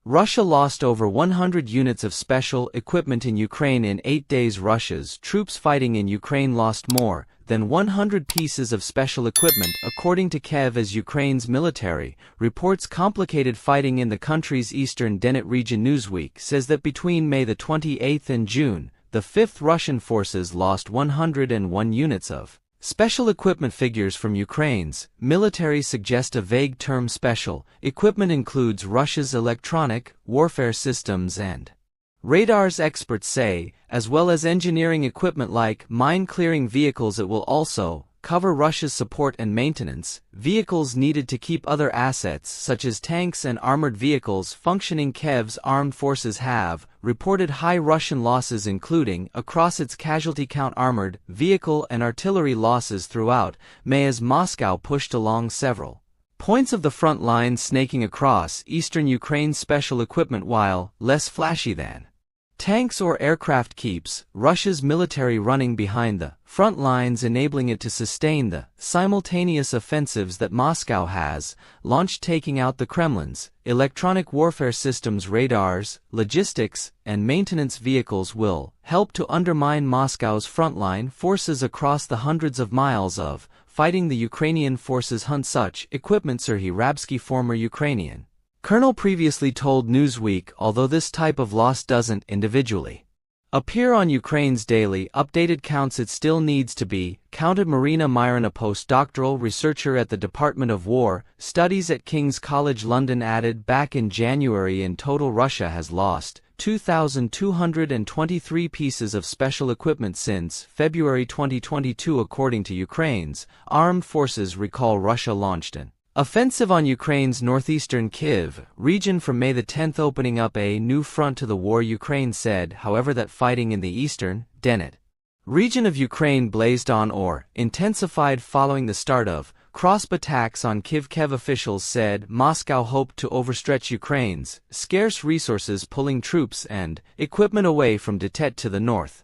Russia lost over 100 units of special equipment in Ukraine in 8 days. Russia's troops fighting in Ukraine lost more than 100 pieces of special equipment, according to Kiev, as Ukraine's military reports complicated fighting in the country's eastern Donetsk region. Newsweek says that between May the 28th and June, the 5th Russian forces lost 101 units of special equipment. Figures from Ukraine's military suggest a vague term. Special equipment includes Russia's electronic warfare systems and radars, experts say, as well as engineering equipment like mine-clearing vehicles. It will also cover Russia's support and maintenance vehicles needed to keep other assets such as tanks and armored vehicles functioning. Kiev's armed forces have reported high Russian losses, including across its casualty count, armored vehicle and artillery losses throughout May, as Moscow pushed along several points of the front line, snaking across eastern Ukraine. Special equipment, while less flashy than tanks or aircraft, keeps Russia's military running behind the front lines, enabling it to sustain the simultaneous offensives that Moscow has launched, taking out the Kremlin's electronic warfare systems. Radars, logistics, and maintenance vehicles will help to undermine Moscow's frontline forces across the hundreds of miles of fighting the Ukrainian forces hunt such equipment. Serhiy Rabsky, former Ukrainian colonel, previously told Newsweek, although this type of loss doesn't individually appear on Ukraine's daily updated counts, it still needs to be counted. Marina Myron, a postdoctoral researcher at the Department of War Studies at King's College London, added, back in January, in total Russia has lost 2,223 pieces of special equipment since February 2022, according to Ukraine's armed forces. Recall, Russia launched an offensive on Ukraine's northeastern Kyiv region from May the 10th, opening up a new front to the war. Ukraine said, however, that fighting in the eastern Donetsk region of Ukraine blazed on or intensified following the start of cross attacks on Kyiv. Kiev officials said Moscow hoped to overstretch Ukraine's scarce resources, pulling troops and equipment away from Donetsk to the north.